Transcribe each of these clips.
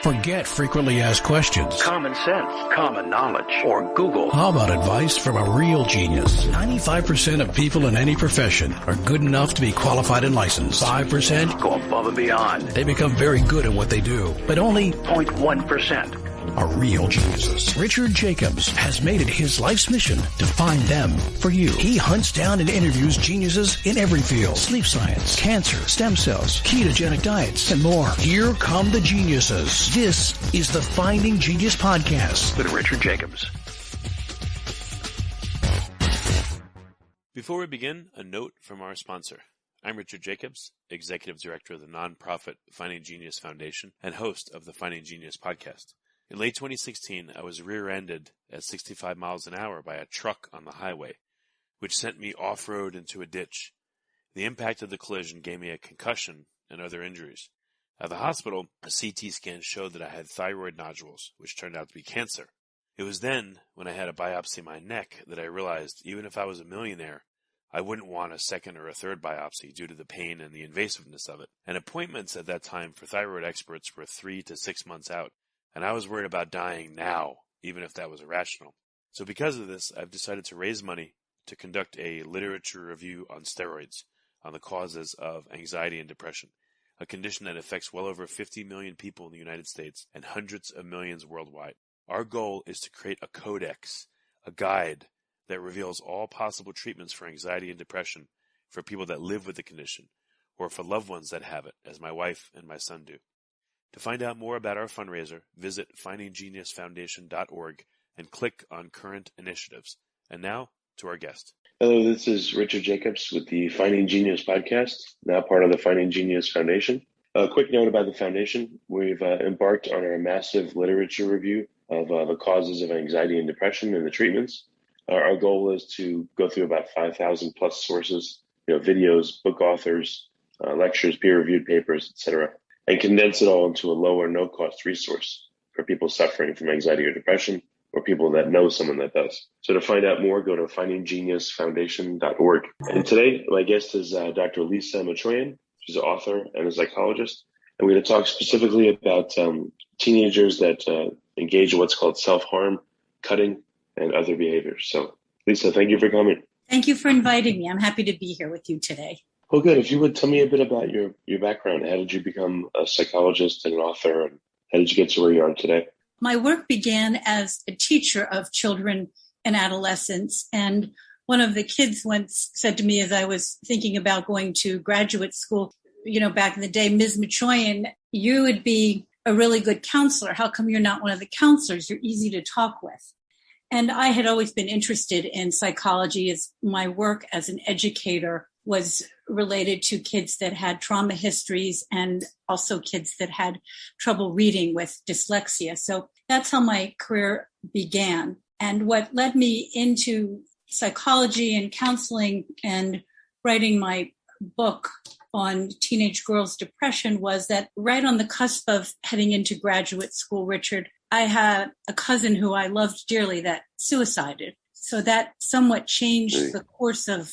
Forget frequently asked questions. Common sense, common knowledge, or Google. How about advice from a real genius? 95% of people in any profession are good enough to be qualified and licensed. 5% go above and beyond. They become very good at what they do, but only 0.1% are real geniuses. Richard Jacobs has made it his life's mission to find them for you. He hunts down and interviews geniuses in every field: sleep science, cancer, stem cells, ketogenic diets, and more. Here come the geniuses. This is the Finding Genius Podcast with Richard Jacobs. Before we begin, a note from our sponsor. I'm Richard Jacobs, Executive Director of the nonprofit Finding Genius Foundation and host of the Finding Genius Podcast. In late 2016, I was rear-ended at 65 miles an hour by a truck on the highway, which sent me off-road into a ditch. The impact of the collision gave me a concussion and other injuries. At the hospital, a CT scan showed that I had thyroid nodules, which turned out to be cancer. It was then, when I had a biopsy in my neck, that I realized even if I was a millionaire, I wouldn't want a second or a third biopsy due to the pain and the invasiveness of it. And appointments at that time for thyroid experts were 3 to 6 months out. And I was worried about dying now, even if that was irrational. So because of this, I've decided to raise money to conduct a literature review on steroids, on the causes of anxiety and depression, a condition that affects well over 50 million people in the United States and hundreds of millions worldwide. Our goal is to create a codex, a guide that reveals all possible treatments for anxiety and depression for people that live with the condition, or for loved ones that have it, as my wife and my son do. To find out more about our fundraiser, visit findinggeniusfoundation.org and click on current initiatives. And now, to our guest. Hello, this is Richard Jacobs with the Finding Genius Podcast, now part of the Finding Genius Foundation. A quick note about the foundation. We've embarked on our massive literature review of the causes of anxiety and depression and the treatments. Our goal is to go through about 5,000 plus sources, videos, book authors, lectures, peer-reviewed papers, etc., and condense it all into a low or no-cost resource for people suffering from anxiety or depression, or people that know someone that does. So to find out more, go to findinggeniusfoundation.org. And today, my guest is Dr. Lisa Machoian. She's an author and a psychologist. And we're going to talk specifically about teenagers that engage in what's called self-harm, cutting, and other behaviors. So, Lisa, thank you for coming. Thank you for inviting me. I'm happy to be here with you today. Well, good. If you would tell me a bit about your background. How did you become a psychologist and an author, and how did you get to where you are today? My work began as a teacher of children and adolescents, and one of the kids once said to me as I was thinking about going to graduate school, back in the day, Ms. Machoian, you would be a really good counselor. How come you're not one of the counselors? You're easy to talk with. And I had always been interested in psychology, as my work as an educator was related to kids that had trauma histories and also kids that had trouble reading with dyslexia. So that's how my career began. And what led me into psychology and counseling and writing my book on teenage girls' depression was that right on the cusp of heading into graduate school, Richard, I had a cousin who I loved dearly that suicided. So that somewhat changed the course of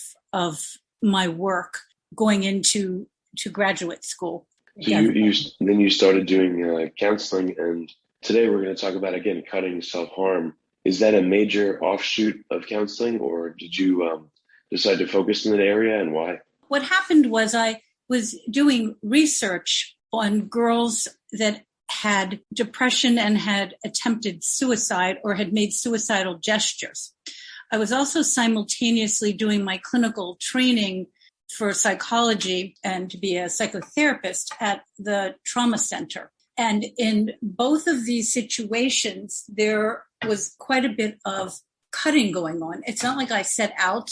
my work going into graduate school. So you started doing counseling, and today we're going to talk about, again, cutting, self-harm. Is that a major offshoot of counseling, or did you decide to focus in that area, and why? What happened was I was doing research on girls that had depression and had attempted suicide or had made suicidal gestures. I was also simultaneously doing my clinical training for psychology and to be a psychotherapist at the trauma center. And in both of these situations, there was quite a bit of cutting going on. It's not like I set out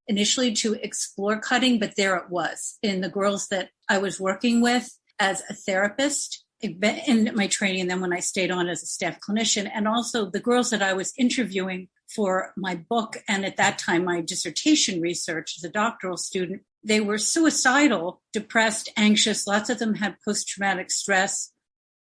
initially to explore cutting, but there it was in the girls that I was working with as a therapist in my training, and then when I stayed on as a staff clinician, and also the girls that I was interviewing for my book and at that time my dissertation research as a doctoral student. They were suicidal, depressed, anxious. Lots of them had post-traumatic stress,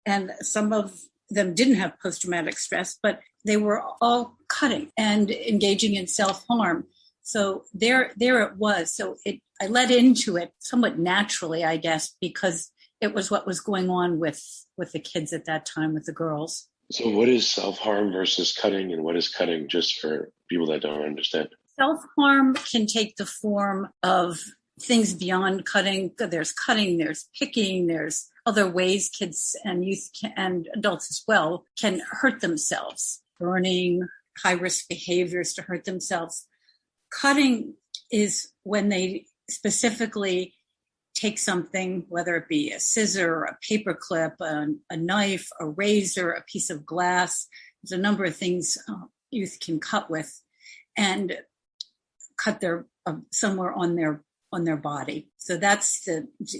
and some of them didn't have post-traumatic stress, but they were all cutting and engaging in self-harm. So there it was. So I led into it somewhat naturally, I guess, because it was what was going on with the kids at that time, with the girls. So what is self-harm versus cutting, and what is cutting, just for people that don't understand? Self-harm can take the form of things beyond cutting. There's cutting, there's picking, there's other ways kids and youth and adults as well can hurt themselves, burning, high-risk behaviors to hurt themselves. Cutting is when they specifically take something, whether it be a scissor, a paper clip, a knife, a razor, a piece of glass. There's a number of things youth can cut with, and cut their somewhere on their body. So that's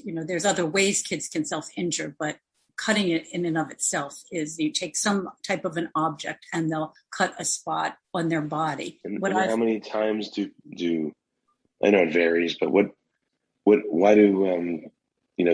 there's other ways kids can self-injure, but cutting it in and of itself is you take some type of an object and they'll cut a spot on their body. And how many times do I know it varies, but why do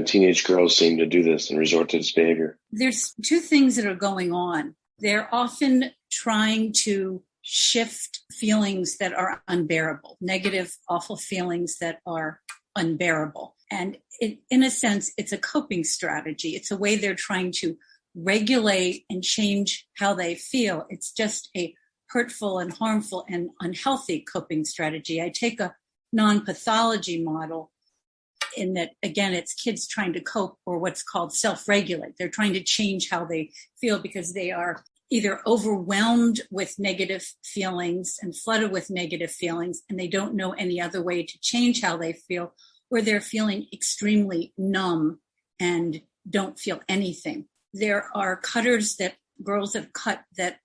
teenage girls seem to do this and resort to this behavior? There's two things that are going on. They're often trying to shift feelings that are unbearable, negative, awful feelings that are unbearable. And in a sense, it's a coping strategy. It's a way they're trying to regulate and change how they feel. It's just a hurtful and harmful and unhealthy coping strategy. I take a non-pathology model in that, again, it's kids trying to cope, or what's called self-regulate. They're trying to change how they feel because they are either overwhelmed with negative feelings and flooded with negative feelings, and they don't know any other way to change how they feel, or they're feeling extremely numb and don't feel anything. There are cutters that girls have cut that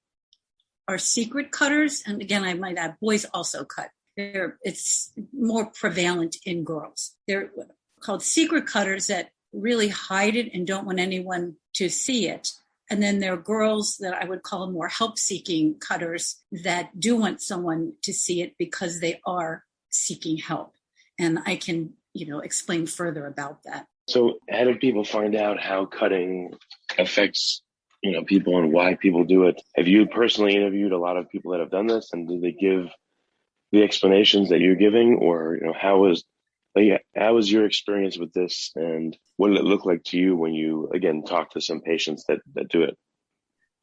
are secret cutters. And again, I might add, boys also cut. It's more prevalent in girls. They're called secret cutters that really hide it and don't want anyone to see it. And then there are girls that I would call more help-seeking cutters that do want someone to see it because they are seeking help. And I can, explain further about that. So how do people find out how cutting affects, people and why people do it? Have you personally interviewed a lot of people that have done this, and do they give the explanations that you're giving, or, how was your experience with this, and what did it look like to you when you, again, talk to some patients that do it?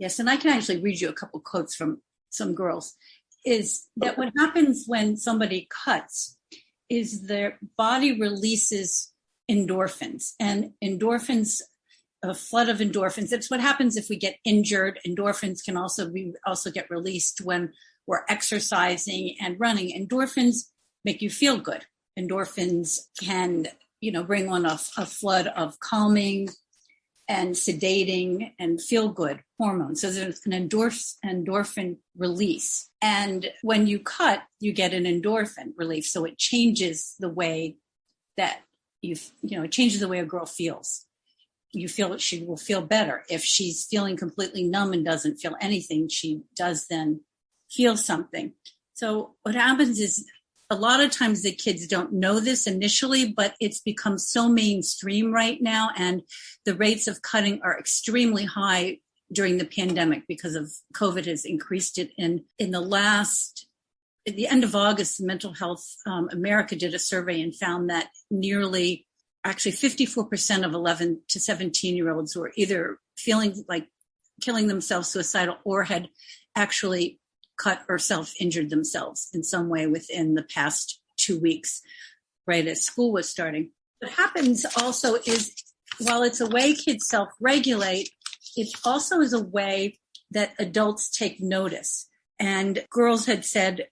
Yes, and I can actually read you a couple quotes from some girls, is that what happens when somebody cuts is their body releases endorphins, and endorphins, a flood of endorphins. That's what happens if we get injured. Endorphins can also get released when we're exercising and running. Endorphins make you feel good. Endorphins can, bring on a flood of calming and sedating and feel-good hormones. So there's an endorphin release. And when you cut, you get an endorphin relief. So it changes the way that it changes the way a girl feels. You feel that she will feel better. If she's feeling completely numb and doesn't feel anything, she does then feel something. So what happens is, a lot of times the kids don't know this initially, but it's become so mainstream right now, and the rates of cutting are extremely high during the pandemic because of COVID has increased it. At the end of August, Mental Health America did a survey and found that nearly, actually 54% of 11 to 17-year-olds were either feeling like killing themselves, suicidal, or had actually cut or self-injured themselves in some way within the past 2 weeks, right as school was starting. What happens also is, while it's a way kids self-regulate, it also is a way that adults take notice. And girls had said,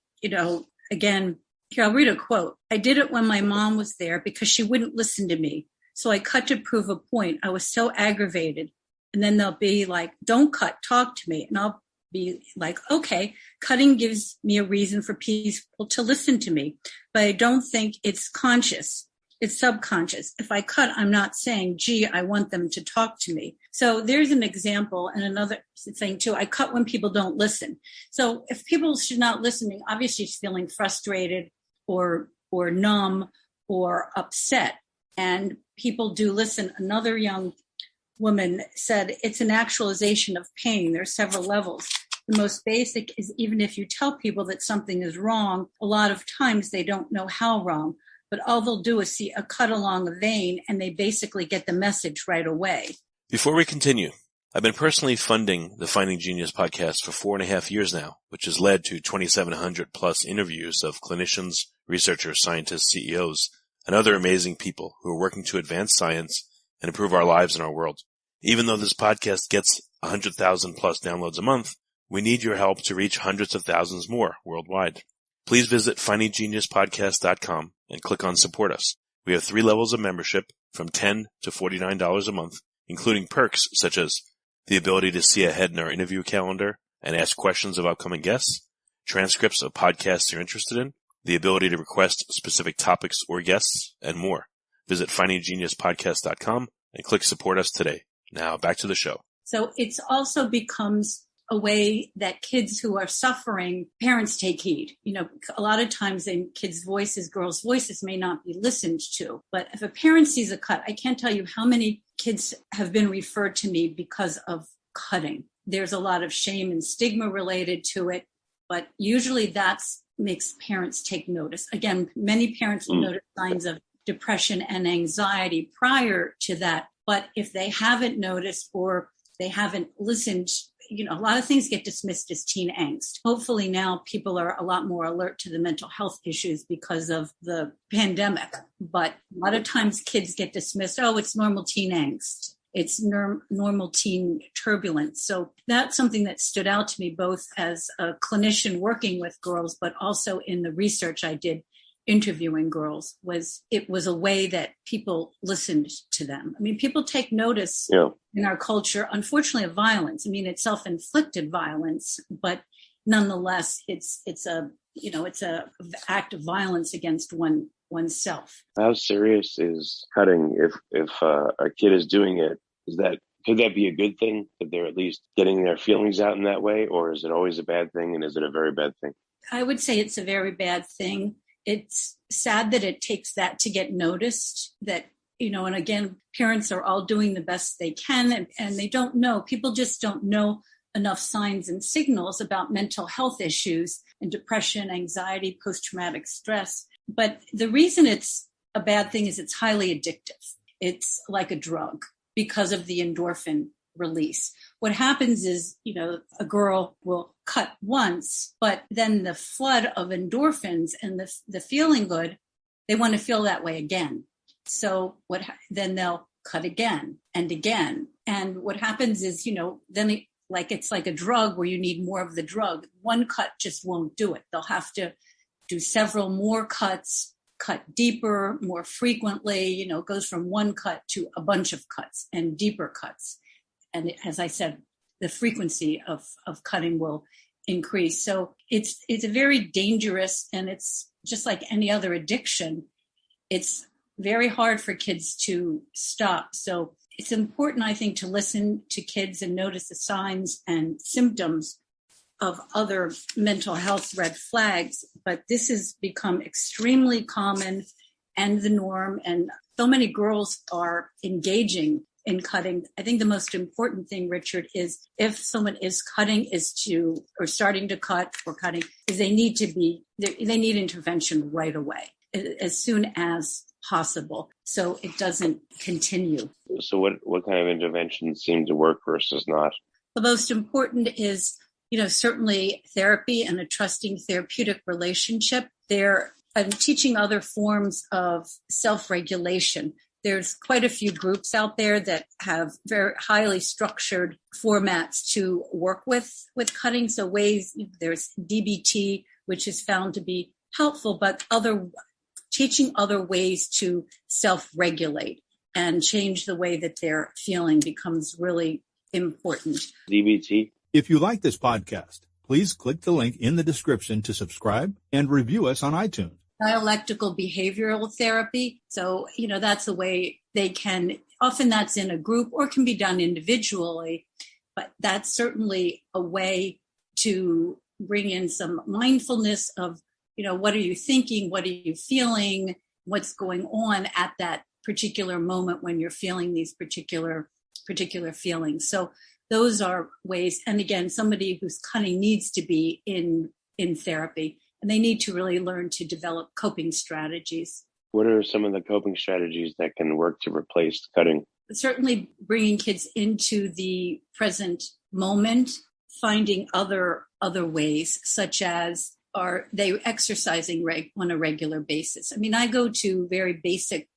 again, here, I'll read a quote. "I did it when my mom was there because she wouldn't listen to me. So I cut to prove a point. I was so aggravated." And then they'll be like, "Don't cut, talk to me." And I'll be like, okay, cutting gives me a reason for people to listen to me, but I don't think it's conscious. It's subconscious. If I cut, I'm not saying, gee, I want them to talk to me. So there's an example. And another thing too, I cut when people don't listen. So if people should not listening, obviously she's feeling frustrated or numb or upset, and people do listen. Another young woman said, it's an actualization of pain. There are several levels. The most basic is, even if you tell people that something is wrong, a lot of times they don't know how wrong. but all they'll do is see a cut along a vein and they basically get the message right away. Before we continue, I've been personally funding the Finding Genius podcast for 4.5 years now, which has led to 2,700 plus interviews of clinicians, researchers, scientists, CEOs, and other amazing people who are working to advance science and improve our lives and our world. Even though this podcast gets 100,000 plus downloads a month, we need your help to reach hundreds of thousands more worldwide. Please visit findinggeniuspodcast.com and click on Support Us. We have 3 levels of membership from $10 to $49 a month, including perks such as the ability to see ahead in our interview calendar and ask questions of upcoming guests, transcripts of podcasts you're interested in, the ability to request specific topics or guests, and more. Visit findinggeniuspodcast.com and click Support Us today. Now back to the show. So it also becomes a way that kids who are suffering, parents take heed. A lot of times in kids' voices, girls' voices may not be listened to. But if a parent sees a cut, I can't tell you how many kids have been referred to me because of cutting. There's a lot of shame and stigma related to it, but usually that makes parents take notice. Again, many parents will notice signs of depression and anxiety prior to that. But if they haven't noticed or they haven't listened, a lot of things get dismissed as teen angst. Hopefully now people are a lot more alert to the mental health issues because of the pandemic. But a lot of times kids get dismissed, it's normal teen angst. It's normal teen turbulence. So that's something that stood out to me both as a clinician working with girls, but also in the research I did interviewing girls. It was a way that people listened to them. People take notice in our culture, unfortunately, of violence. It's self-inflicted violence, but nonetheless, it's a act of violence against oneself. How serious is cutting if a kid is doing it? Could that be a good thing that they're at least getting their feelings out in that way, or is it always a bad thing, and is it a very bad thing? I would say it's a very bad thing. It's sad that it takes that to get noticed, that, and again, parents are all doing the best they can and they don't know. People just don't know enough signs and signals about mental health issues and depression, anxiety, post-traumatic stress. But the reason it's a bad thing is it's highly addictive. It's like a drug because of the endorphin release. What happens is, a girl will cut once, but then the flood of endorphins and the feeling good, they want to feel that way again. So then they'll cut again and again. And what happens is, then it's like a drug where you need more of the drug. One cut just won't do it. They'll have to do several more cuts, cut deeper, more frequently. It goes from one cut to a bunch of cuts and deeper cuts. And as I said, the frequency of cutting will increase. So it's a very dangerous, and it's just like any other addiction. It's very hard for kids to stop. So it's important, I think, to listen to kids and notice the signs and symptoms of other mental health red flags. But this has become extremely common and the norm. And so many girls are engaging in cutting. I think the most important thing, Richard, is if someone is cutting or starting to cut or cutting, is they need intervention right away, as soon as possible, so it doesn't continue. So what kind of interventions seem to work versus not? The most important is, certainly therapy and a trusting therapeutic relationship. I'm teaching other forms of self-regulation. There's quite a few groups out there that have very highly structured formats to work with cutting. So there's DBT, which is found to be helpful, but teaching other ways to self-regulate and change the way that they're feeling becomes really important. DBT. If you like this podcast, please click the link in the description to subscribe and review us on iTunes. Dialectical behavioral therapy. So, that's a way they can, often that's in a group or can be done individually, but that's certainly a way to bring in some mindfulness of, what are you thinking? What are you feeling? What's going on at that particular moment when you're feeling these particular feelings. So those are ways. And again, somebody who's cutting needs to be in therapy, and they need to really learn to develop coping strategies. What are some of the coping strategies that can work to replace cutting? Certainly bringing kids into the present moment, finding other ways, such as are they exercising on a regular basis? I mean, I go to very basic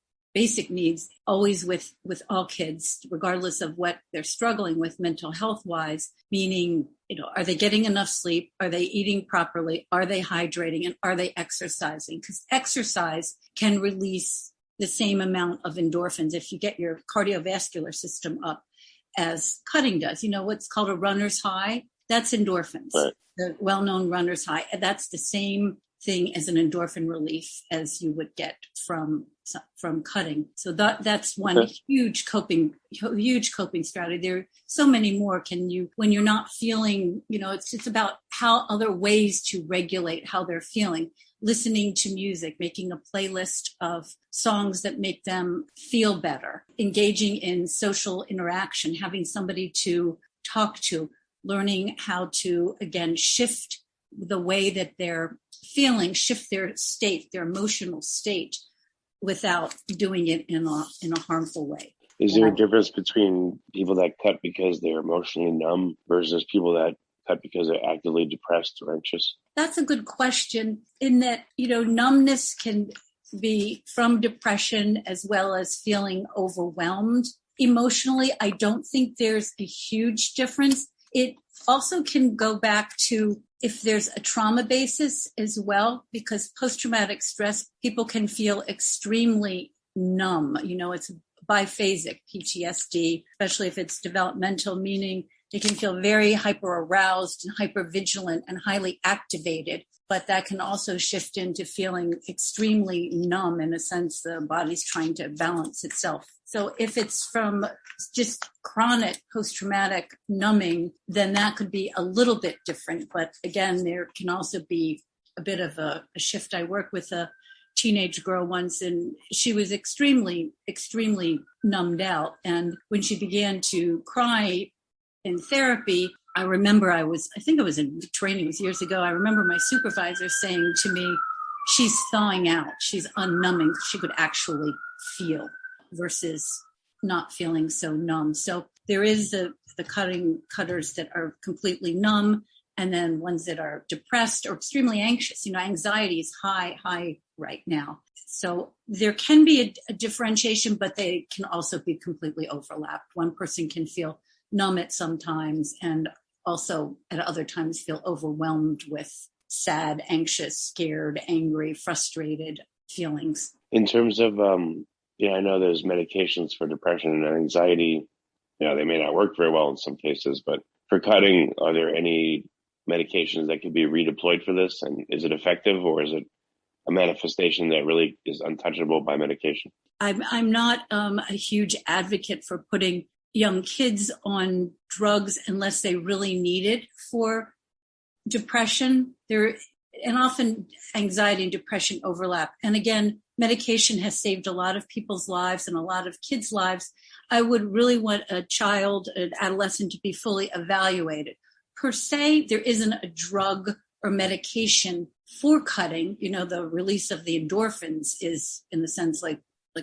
needs always with all kids, regardless of what they're struggling with mental health wise, meaning, are they getting enough sleep? Are they eating properly? Are they hydrating? And are they exercising? Because exercise can release the same amount of endorphins if you get your cardiovascular system up as cutting does. What's called a runner's high? That's endorphins. Right. The well-known runner's high. And that's the same thing as an endorphin relief as you would get from cutting. So that's one huge coping strategy. There are so many more. When you're not feeling, it's about how other ways to regulate how they're feeling. Listening to music, making a playlist of songs that make them feel better, engaging in social interaction, having somebody to talk to, learning how to, again, shift the way that they're feeling, shift their state, their emotional state, without doing it in a harmful way. Is there a difference between people that cut because they're emotionally numb versus people that cut because they're actively depressed or anxious? That's a good question, in that, numbness can be from depression as well as feeling overwhelmed. Emotionally, I don't think there's a huge difference. It also can go back to if there's a trauma basis as well, because post-traumatic stress, people can feel extremely numb. It's biphasic PTSD, especially if it's developmental, meaning they can feel very hyper-aroused and hyper-vigilant and highly activated, but that can also shift into feeling extremely numb, in a sense the body's trying to balance itself. So if it's from just chronic post-traumatic numbing, then that could be a little bit different. But again, there can also be a bit of a shift. I worked with a teenage girl once, and she was extremely, extremely numbed out. And when she began to cry in therapy, I remember I think it was in training, it was years ago. I remember my supervisor saying to me, she's thawing out, she's unnumbing. She could actually feel versus not feeling so numb. So there is the cutters that are completely numb, and then ones that are depressed or extremely anxious. Anxiety is high right now. So there can be a differentiation, but they can also be completely overlapped. One person can feel numb at some times and also at other times feel overwhelmed with sad, anxious, scared, angry, frustrated feelings. In terms of, I know there's medications for depression and anxiety. They may not work very well in some cases, but for cutting, are there any medications that could be redeployed for this? And is it effective, or is it a manifestation that really is untouchable by medication? I'm not a huge advocate for putting young kids on drugs unless they really need it for depression. And often anxiety and depression overlap. And again, medication has saved a lot of people's lives and a lot of kids' lives. I would really want a child, an adolescent, to be fully evaluated. Per se, there isn't a drug or medication for cutting. The release of the endorphins is, in the sense, like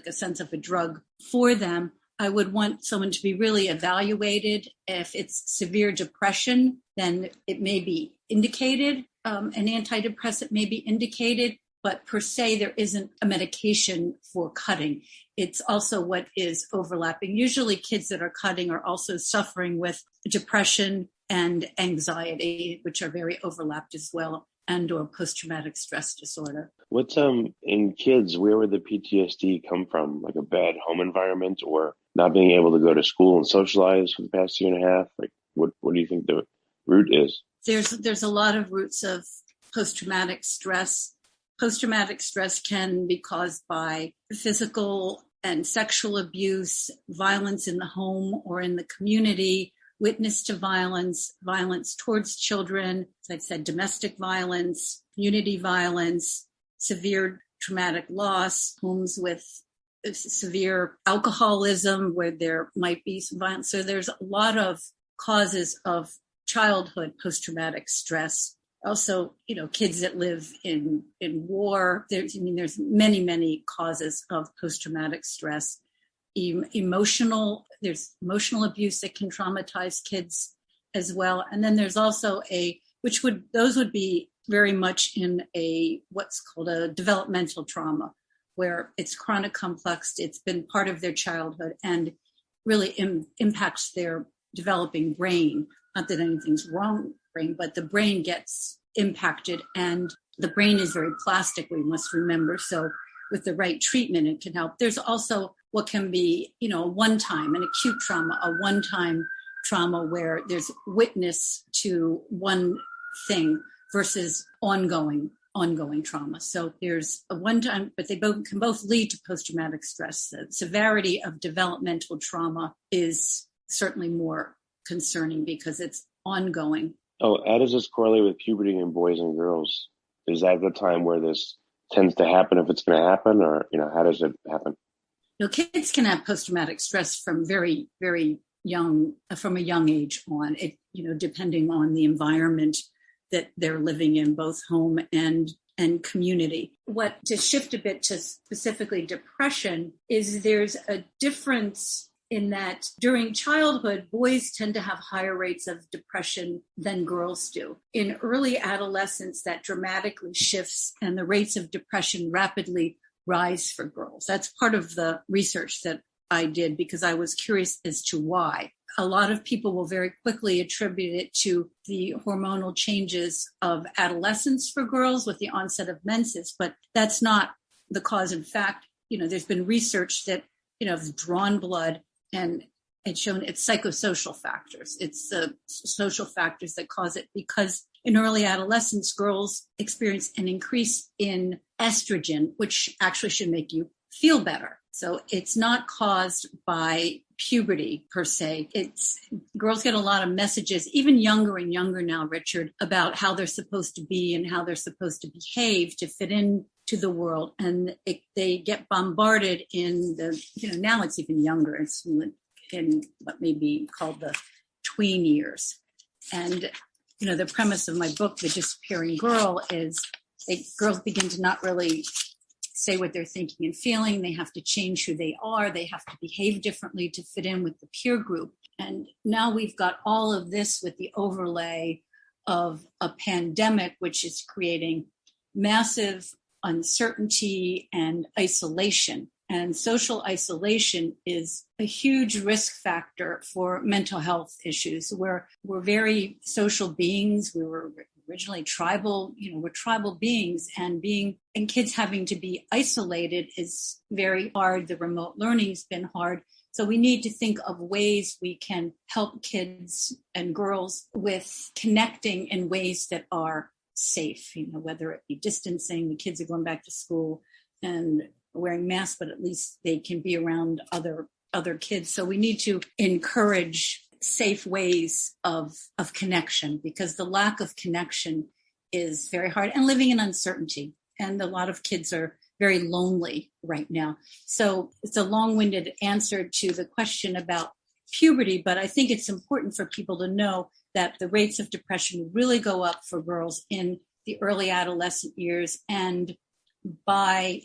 a sense of a drug for them. I would want someone to be really evaluated. If it's severe depression, then it may be indicated. An antidepressant may be indicated, but per se, there isn't a medication for cutting. It's also what is overlapping. Usually kids that are cutting are also suffering with depression and anxiety, which are very overlapped as well, and or post-traumatic stress disorder. What's in kids, where would the PTSD come from? Like a bad home environment, or not being able to go to school and socialize for the past year and a half? Like, what do you think the root is? There's a lot of roots of post-traumatic stress. Post-traumatic stress can be caused by physical and sexual abuse, violence in the home or in the community, witness to violence, violence towards children, as I said, domestic violence, community violence, severe traumatic loss, homes with severe alcoholism where there might be some violence. So there's a lot of causes of childhood post-traumatic stress. Also, kids that live in war. There's many causes of post-traumatic stress. There's emotional abuse that can traumatize kids as well. And then there's also those would be very much in what's called a developmental trauma, where it's chronic complex. It's been part of their childhood and really impacts their developing brain. Not that anything's wrong with the brain, but the brain gets impacted, and the brain is very plastic, we must remember. So with the right treatment, it can help. There's also what can be, an acute trauma, a one-time trauma where there's witness to one thing versus ongoing trauma. So there's a one-time, but they can both lead to post-traumatic stress. The severity of developmental trauma is certainly more concerning because it's ongoing. Oh, how does this correlate with puberty in boys and girls? Is that the time where this tends to happen if it's going to happen, or, how does it happen? Kids can have post-traumatic stress from very, very young, from a young age on, depending on the environment that they're living in, both home and community. To shift a bit to specifically depression is there's a difference in that during childhood, boys tend to have higher rates of depression than girls do. In early adolescence, that dramatically shifts and the rates of depression rapidly rise for girls. That's part of the research that I did because I was curious as to why. A lot of people will very quickly attribute it to the hormonal changes of adolescence for girls with the onset of menses, but that's not the cause. In fact, there's been research that, has drawn blood and it's shown it's psychosocial factors. It's the social factors that cause it because in early adolescence, girls experience an increase in estrogen, which actually should make you feel better. So it's not caused by puberty per se. Girls get a lot of messages, even younger and younger now, Richard, about how they're supposed to be and how they're supposed to behave to fit in to the world. And they get bombarded in now it's even younger. It's in what may be called the tween years. And, the premise of my book, The Disappearing Girl, is girls begin to not really say what they're thinking and feeling. They have to change who they are. They have to behave differently to fit in with the peer group. And now we've got all of this with the overlay of a pandemic, which is creating massive uncertainty and isolation. And social isolation is a huge risk factor for mental health issues. We're very social beings. We were originally tribal, we're tribal beings, and kids having to be isolated is very hard. The remote learning's been hard. So we need to think of ways we can help kids and girls with connecting in ways that are safe, whether it be distancing, the kids are going back to school and wearing masks, but at least they can be around other kids. So we need to encourage safe ways of connection because the lack of connection is very hard and living in uncertainty. And a lot of kids are very lonely right now. So it's a long-winded answer to the question about puberty, but I think it's important for people to know that the rates of depression really go up for girls in the early adolescent years. And by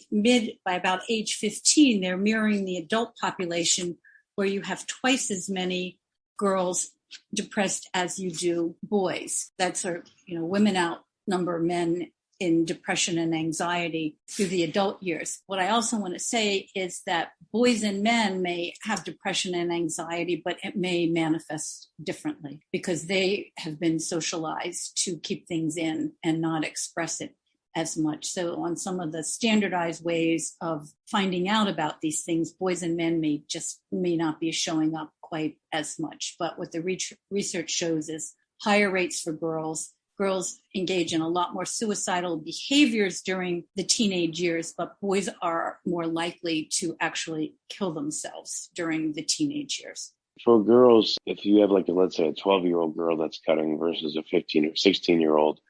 about age 15, they're mirroring the adult population where you have twice as many girls depressed as you do boys. That's women outnumber men in depression and anxiety through the adult years. What I also want to say is that boys and men may have depression and anxiety, but it may manifest differently because they have been socialized to keep things in and not express it as much. So on some of the standardized ways of finding out about these things, boys and men may not be showing up quite as much. But what the research shows is higher rates for girls. Girls engage in a lot more suicidal behaviors during the teenage years, but boys are more likely to actually kill themselves during the teenage years. For girls, if you have let's say a 12-year-old girl that's cutting versus a 15 or 16-year-old,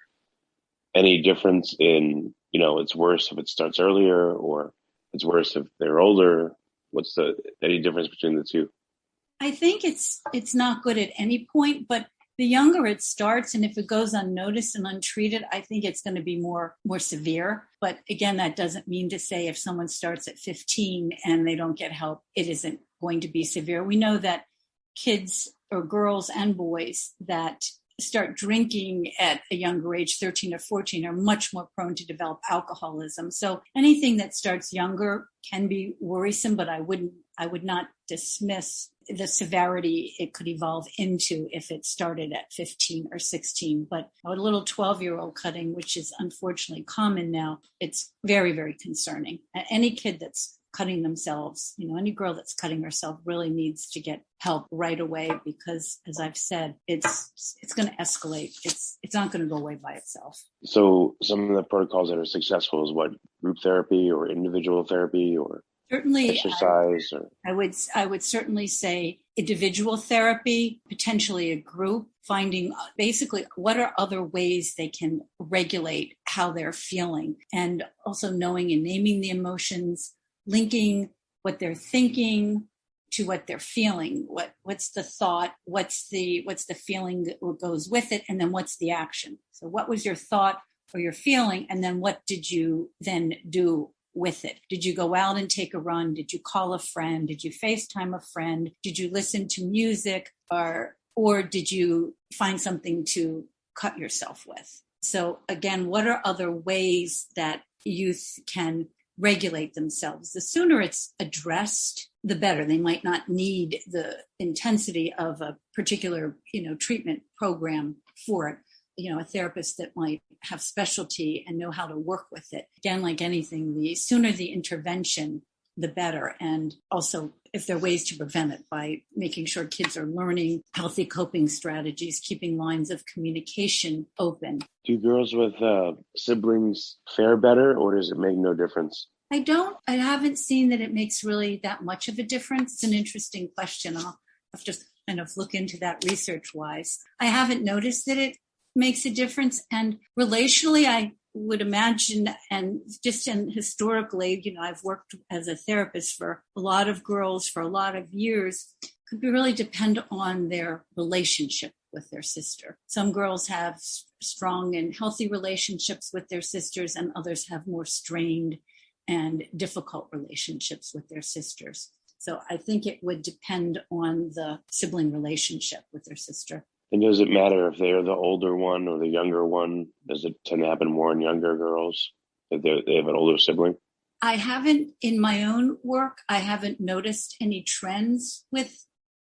any difference in, it's worse if it starts earlier or it's worse if they're older? What's any difference between the two? I think it's not good at any point, but The younger it starts, and if it goes unnoticed and untreated, I think it's going to be more severe. But again, that doesn't mean to say if someone starts at 15 and they don't get help, it isn't going to be severe. We know that kids or girls and boys that start drinking at a younger age, 13 or 14, are much more prone to develop alcoholism. So anything that starts younger can be worrisome, but I would not dismiss the severity it could evolve into if it started at 15 or 16. But a little 12-year-old cutting, which is unfortunately common now, it's very, very concerning. Any kid that's cutting themselves, any girl that's cutting herself really needs to get help right away, because as I've said, it's going to escalate. It's not going to go away by itself. So some of the protocols that are successful is what, group therapy or individual therapy or certainly exercise? I would certainly say individual therapy, potentially a group, finding basically what are other ways they can regulate how they're feeling, and also knowing and naming the emotions, linking what they're thinking to what they're feeling. What's the thought? What's the feeling that goes with it? And then what's the action? So what was your thought or your feeling? And then what did you then do with it? Did you go out and take a run? Did you call a friend? Did you FaceTime a friend? Did you listen to music? Or did you find something to cut yourself with? So again, what are other ways that youth can regulate themselves? The sooner it's addressed, the better. They might not need the intensity of a particular, treatment program for it. A therapist that might have specialty and know how to work with it. Again, like anything, the sooner the intervention, the better. And also, if there are ways to prevent it, by making sure kids are learning healthy coping strategies, keeping lines of communication open. Do girls with siblings fare better, or does it make no difference? I haven't seen that it makes really that much of a difference. It's an interesting question. I'll have to kind of look into that research-wise. I haven't noticed that it makes a difference. And relationally, I would imagine, and historically, I've worked as a therapist for a lot of girls for a lot of years, could really depend on their relationship with their sister. Some girls have strong and healthy relationships with their sisters, and others have more strained and difficult relationships with their sisters. So I think it would depend on the sibling relationship with their sister. And does it matter if they're the older one or the younger one? Does it tend to happen more in younger girls if they have an older sibling? I haven't, in my own work, I haven't noticed any trends with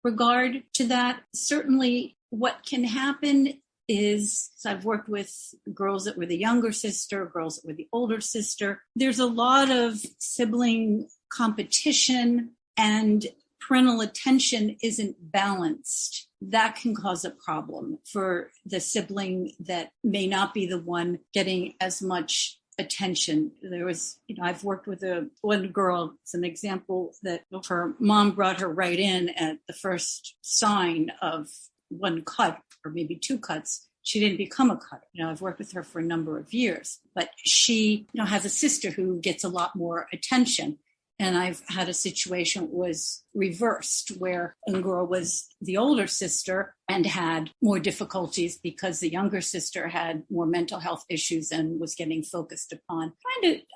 regard to that. Certainly what can happen is, so I've worked with girls that were the younger sister, girls that were the older sister. There's a lot of sibling competition, and parental attention isn't balanced. That can cause a problem for the sibling that may not be the one getting as much attention. There was, I've worked with one girl, it's an example, that her mom brought her right in at the first sign of one cut or maybe two cuts. She didn't become a cutter. I've worked with her for a number of years, but she, has a sister who gets a lot more attention. And I've had a situation that was reversed, where a girl was the older sister and had more difficulties because the younger sister had more mental health issues and was getting focused upon.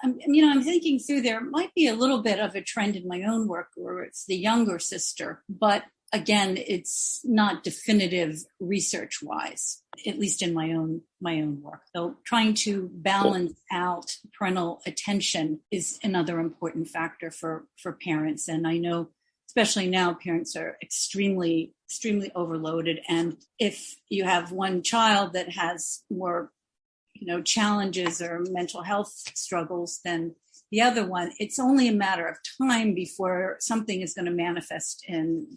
I'm thinking through, there might be a little bit of a trend in my own work where it's the younger sister, but again, it's not definitive research-wise, at least in my own work. So trying to balance out parental attention is another important factor for parents. And I know, especially now, parents are extremely, extremely overloaded. And if you have one child that has more, challenges or mental health struggles than the other one, it's only a matter of time before something is going to manifest in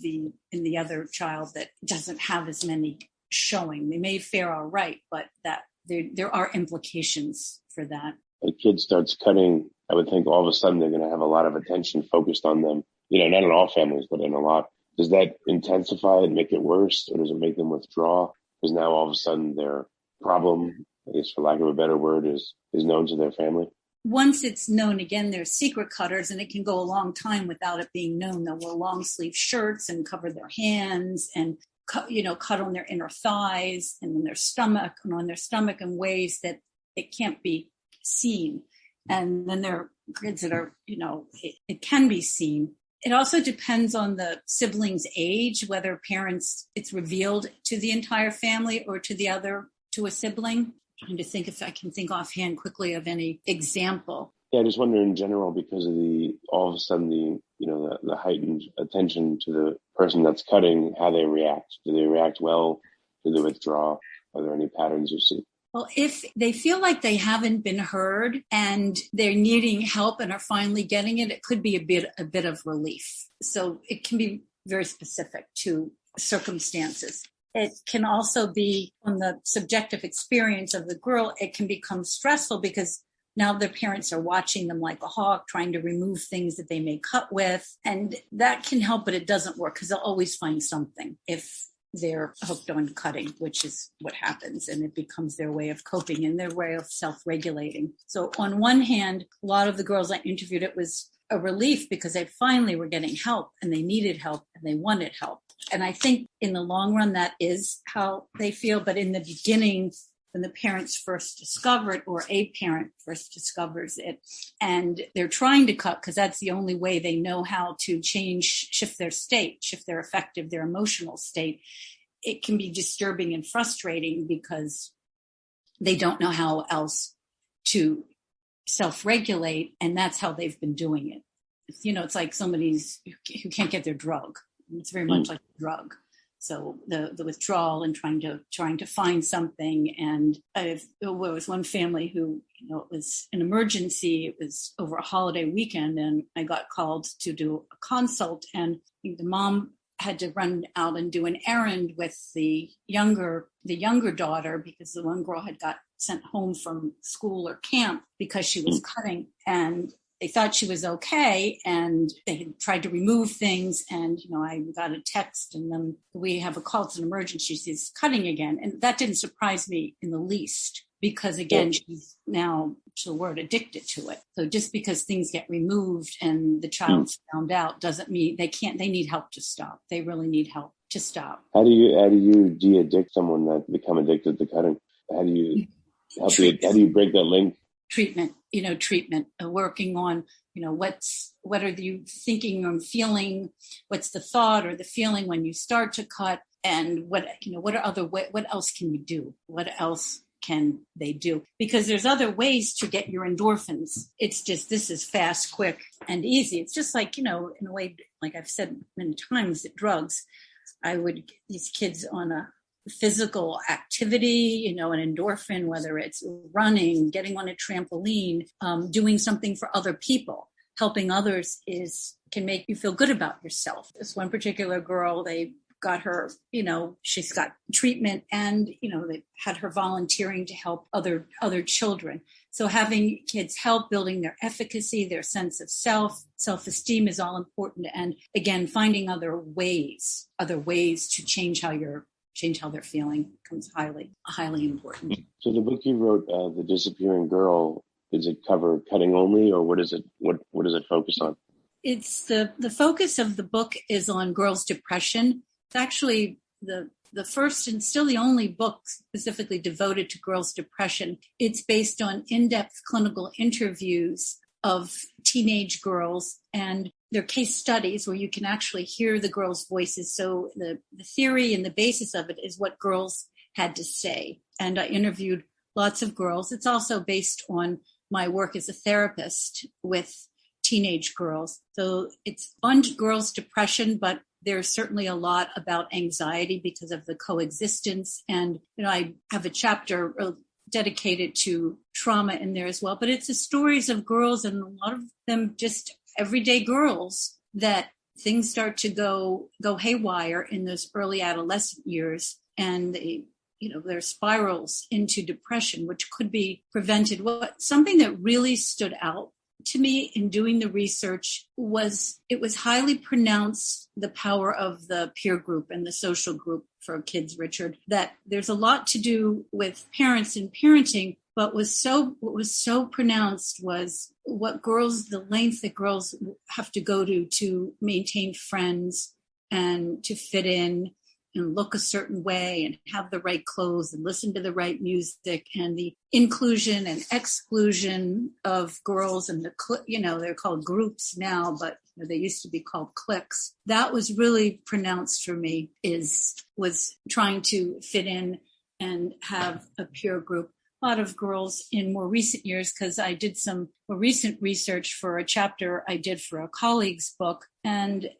the other child that doesn't have as many showing. They may fare all right, but that there are implications for that. A kid starts cutting, I would think all of a sudden they're going to have a lot of attention focused on them. Not in all families, but in a lot. Does that intensify it, make it worse, or does it make them withdraw? Because now all of a sudden their problem, I guess for lack of a better word, is known to their family? Once it's known, again, they're secret cutters, and it can go a long time without it being known. They'll wear long sleeve shirts and cover their hands and cut on their inner thighs and on their stomach in ways that it can't be seen. And then there are kids that are, it can be seen. It also depends on the sibling's age, whether it's revealed to the entire family or to a sibling. I'm trying to think if I can think offhand quickly of any example. Yeah, I just wonder in general, because of all of a sudden the heightened attention to the person that's cutting, how they react. Do they react well? Do they withdraw? Are there any patterns you see? Well, if they feel like they haven't been heard and they're needing help and are finally getting it, it could be a bit of relief. So it can be very specific to circumstances. It can also be on the subjective experience of the girl. It can become stressful because now their parents are watching them like a hawk, trying to remove things that they may cut with. And that can help, but it doesn't work because they'll always find something if they're hooked on cutting, which is what happens. And it becomes their way of coping and their way of self-regulating. So on one hand, a lot of the girls I interviewed, it was a relief because they finally were getting help and they needed help and they wanted help. And I think in the long run, that is how they feel. But in the beginning, when the parents first discover it, or a parent first discovers it, and they're trying to cut because that's the only way they know how to shift their state, shift their affective, their emotional state, it can be disturbing and frustrating because they don't know how else to self-regulate, and that's how they've been doing it. It's like somebody who can't get their drug. It's very much like a drug. So the withdrawal and trying to find something. And there was one family who, it was an emergency. It was over a holiday weekend, and I got called to do a consult. And the mom had to run out and do an errand with the younger daughter because the one girl had got sent home from school or camp because she was cutting, and they thought she was okay, and they had tried to remove things. And, I got a text, and then we have a call. It's an emergency. She's cutting again. And that didn't surprise me in the least because, again, she's now, to the word, addicted to it. So just because things get removed and the child's found out doesn't mean they need help to stop. They really need help to stop. How do you de-addict someone that become addicted to cutting? How do you how do you break that link? Treatment, working on, what are you thinking or feeling? What's the thought or the feeling when you start to cut? And what else can you do? What else can they do? Because there's other ways to get your endorphins. It's just, this is fast, quick, and easy. It's just like, in a way, like I've said many times, that drugs, I would get these kids on a physical activity, an endorphin, whether it's running, getting on a trampoline, doing something for other people, helping others can make you feel good about yourself. This one particular girl, they got her, she's got treatment, and, they had her volunteering to help other children. So having kids help building their efficacy, their sense of self-esteem is all important. And again, finding other ways to change how they're feeling becomes highly, highly important. So the book you wrote, The Disappearing Girl, does it cover cutting only, or what is it? What does it focus on? It's the focus of the book is on girls' depression. It's actually the first and still the only book specifically devoted to girls' depression. It's based on in-depth clinical interviews of teenage girls and their case studies where you can actually hear the girls' voices. So the theory and the basis of it is what girls had to say. And I interviewed lots of girls. It's also based on my work as a therapist with teenage girls. So it's on girls' depression, but there's certainly a lot about anxiety because of the coexistence. And, I have a chapter dedicated to trauma in there as well. But it's the stories of girls, and a lot of them just everyday girls, that things start to go haywire in those early adolescent years, and there spirals into depression, which could be prevented. Something that really stood out to me in doing the research was it was highly pronounced, the power of the peer group and the social group for kids, Richard, that there's a lot to do with parents and parenting. But what was so pronounced was the length that girls have to go to maintain friends and to fit in and look a certain way and have the right clothes and listen to the right music, and the inclusion and exclusion of girls and they're called groups now, but they used to be called cliques. That was really pronounced for me, was trying to fit in and have a peer group. A lot of girls in more recent years, because I did some more recent research for a chapter I did for a colleague's book, and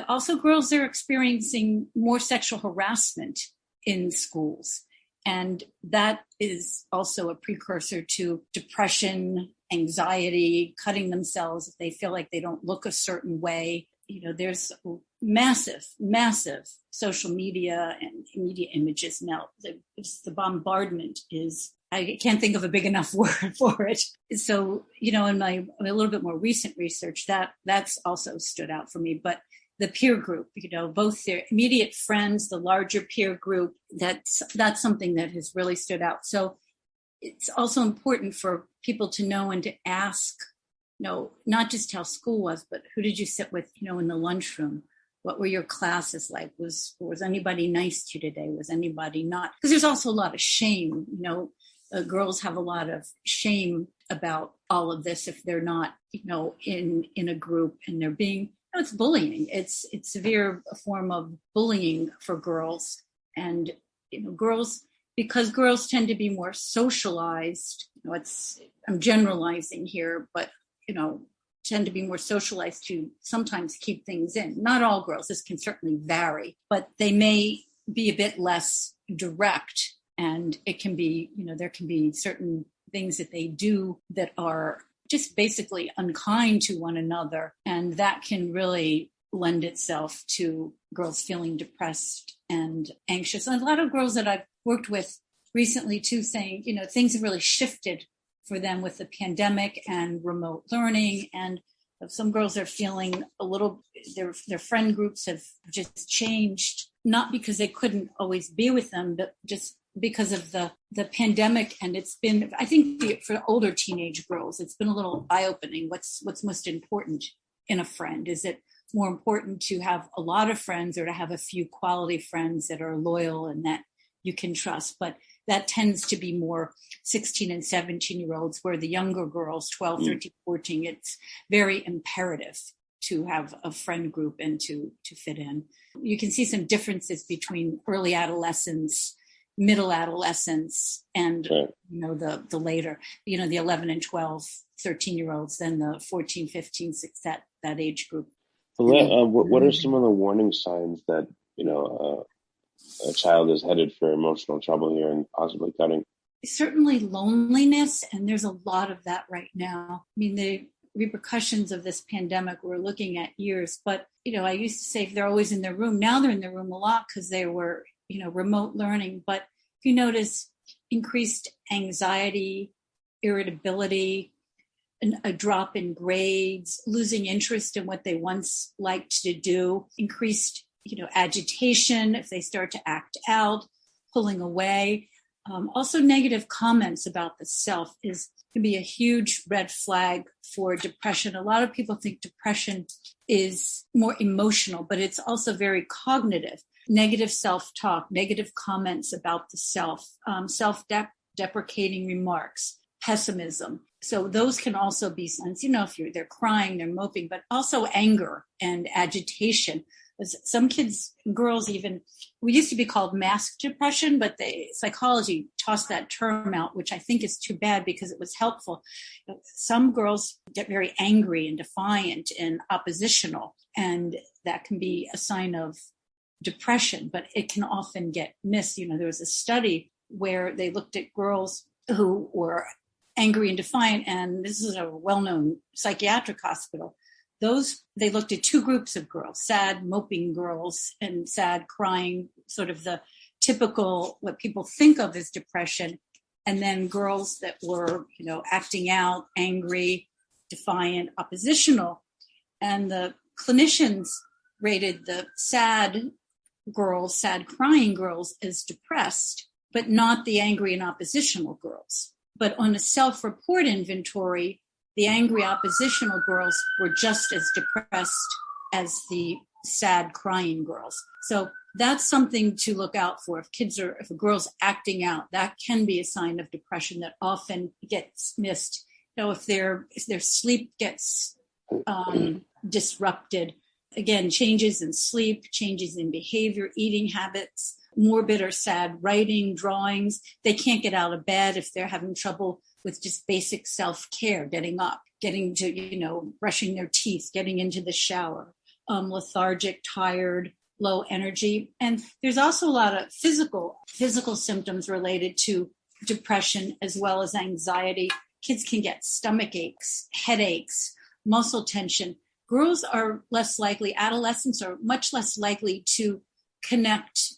also girls are experiencing more sexual harassment in schools. And that is also a precursor to depression, anxiety, cutting themselves if they feel like they don't look a certain way. There's massive social media and media images now. The bombardment is, I can't think of a big enough word for it. So, in my a little bit more recent research, that's also stood out for me. But the peer group, both their immediate friends, the larger peer group, that's something that has really stood out. So it's also important for people to know and to ask, not just how school was, but who did you sit with, in the lunchroom? What were your classes like? Was anybody nice to you today? Was anybody not? Because there's also a lot of shame, girls have a lot of shame about all of this if they're not, in a group and they're being, it's bullying. It's severe form of bullying for girls. And, girls, because girls tend to be more socialized, I'm generalizing here, but, tend to be more socialized to sometimes keep things in. Not all girls, this can certainly vary, but they may be a bit less direct. And it can be, there can be certain things that they do that are just basically unkind to one another. And that can really lend itself to girls feeling depressed and anxious. And a lot of girls that I've worked with recently too, saying, things have really shifted for them with the pandemic and remote learning. And some girls are feeling their friend groups have just changed, not because they couldn't always be with them, but just because of the pandemic. And it's been, I think for older teenage girls, it's been a little eye-opening. What's most important in a friend? Is it more important to have a lot of friends or to have a few quality friends that are loyal and that you can trust? But that tends to be more 16 and 17-year-olds, where the younger girls, 12, 13, 14, it's very imperative to have a friend group and to fit in. You can see some differences between early adolescence, middle adolescence, and the later, the 11 and 12, 13-year-olds, then the 14, 15, 16, that age group. What are some of the warning signs that a child is headed for emotional trouble here and possibly cutting? Certainly loneliness, and there's a lot of that right now. I mean, the repercussions of this pandemic, we're looking at years, but I used to say if they're always in their room, now they're in their room a lot because they were remote learning. But if you notice increased anxiety, irritability, a drop in grades, losing interest in what they once liked to do, increased, agitation if they start to act out, pulling away. Also negative comments about the self can be a huge red flag for depression. A lot of people think depression is more emotional, but it's also very cognitive. Negative self-talk, negative comments about the self, self-deprecating remarks, pessimism. So those can also be signs, if they're crying, they're moping, but also anger and agitation. Some kids, girls even, we used to be called masked depression, but psychology tossed that term out, which I think is too bad because it was helpful. Some girls get very angry and defiant and oppositional, and that can be a sign of depression, but it can often get missed. There was a study where they looked at girls who were angry and defiant, and this is a well-known psychiatric hospital. They looked at two groups of girls, sad, moping girls and sad, crying, sort of the typical, what people think of as depression, and then girls that were, acting out, angry, defiant, oppositional. And the clinicians rated the sad girls, sad crying girls, as depressed, but not the angry and oppositional girls. But on a self-report inventory, the angry oppositional girls were just as depressed as the sad crying girls. So that's something to look out for. If a girl's acting out, that can be a sign of depression that often gets missed. If their sleep gets disrupted, again, changes in sleep, changes in behavior, eating habits, morbid or sad writing, drawings. They can't get out of bed if they're having trouble with just basic self-care, getting up, getting to, brushing their teeth, getting into the shower, lethargic, tired, low energy. And there's also a lot of physical symptoms related to depression as well as anxiety. Kids can get stomach aches, headaches, muscle tension. Girls are less likely, adolescents are much less likely to connect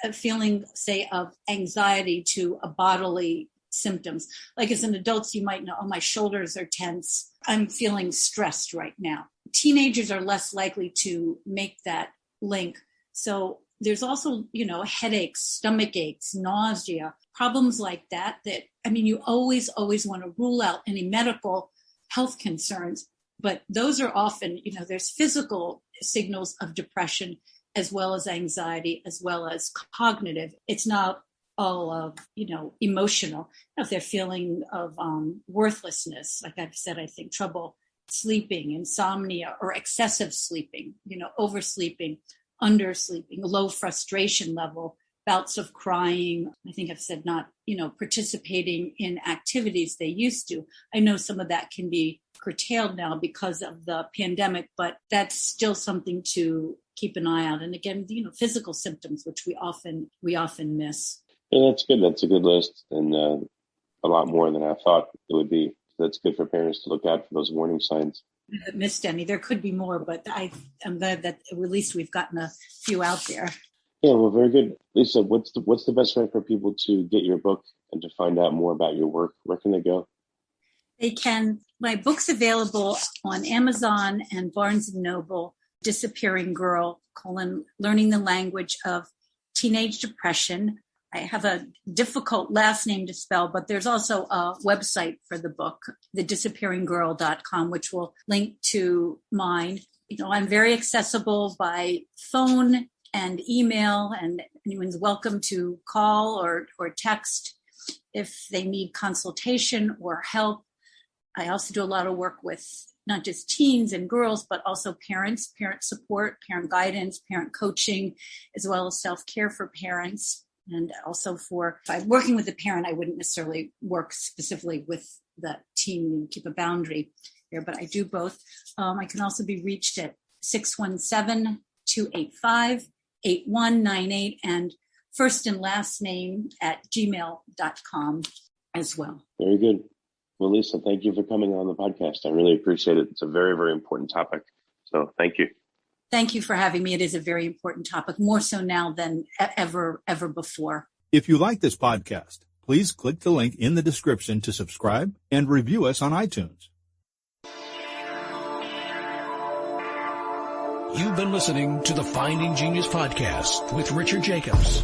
a feeling, say, of anxiety to a bodily symptoms. Like as an adult, you might know, my shoulders are tense. I'm feeling stressed right now. Teenagers are less likely to make that link. So there's also, headaches, stomach aches, nausea, problems like that, you always want to rule out any medical health concerns. But those are often, there's physical signals of depression as well as anxiety, as well as cognitive. It's not all, emotional. If they're feeling of worthlessness, like I've said, I think trouble sleeping, insomnia, or excessive sleeping, oversleeping, undersleeping, low frustration level, bouts of crying. I think I've said not, participating in activities they used to. I know some of that can be curtailed now because of the pandemic, but that's still something to keep an eye out. And again, physical symptoms, which we often miss. Yeah, that's good. That's a good list, and a lot more than I thought it would be. That's good for parents to look out for those warning signs. I haven't missed any. There could be more, but I'm glad that at least we've gotten a few out there. Yeah, well, very good. Lisa, what's the best way for people to get your book and to find out more about your work? Where can they go? They can. My book's available on Amazon and Barnes & Noble, Disappearing Girl, Learning the Language of Teenage Depression. I have a difficult last name to spell, but there's also a website for the book, thedisappearinggirl.com, which will link to mine. I'm very accessible by phone and email, and anyone's welcome to call or text if they need consultation or help. I also do a lot of work with not just teens and girls, but also parents, parent support, parent guidance, parent coaching, as well as self-care for parents. And also if I'm working with a parent, I wouldn't necessarily work specifically with the teen and keep a boundary here, but I do both. I can also be reached at 617-285-8198 and first and last name at gmail.com as well. Very good. Well, Lisa, thank you for coming on the podcast. I really appreciate it. It's a very, very important topic. So thank you. Thank you for having me. It is a very important topic, more so now than ever before. If you like this podcast, please click the link in the description to subscribe and review us on iTunes. You've been listening to the Finding Genius podcast with Richard Jacobs.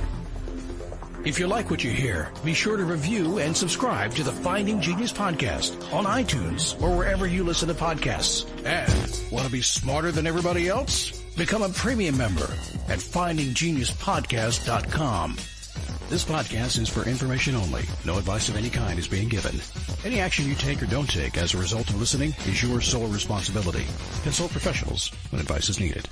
If you like what you hear, be sure to review and subscribe to the Finding Genius podcast on iTunes or wherever you listen to podcasts. And want to be smarter than everybody else? Become a premium member at findinggeniuspodcast.com. This podcast is for information only. No advice of any kind is being given. Any action you take or don't take as a result of listening is your sole responsibility. Consult professionals when advice is needed.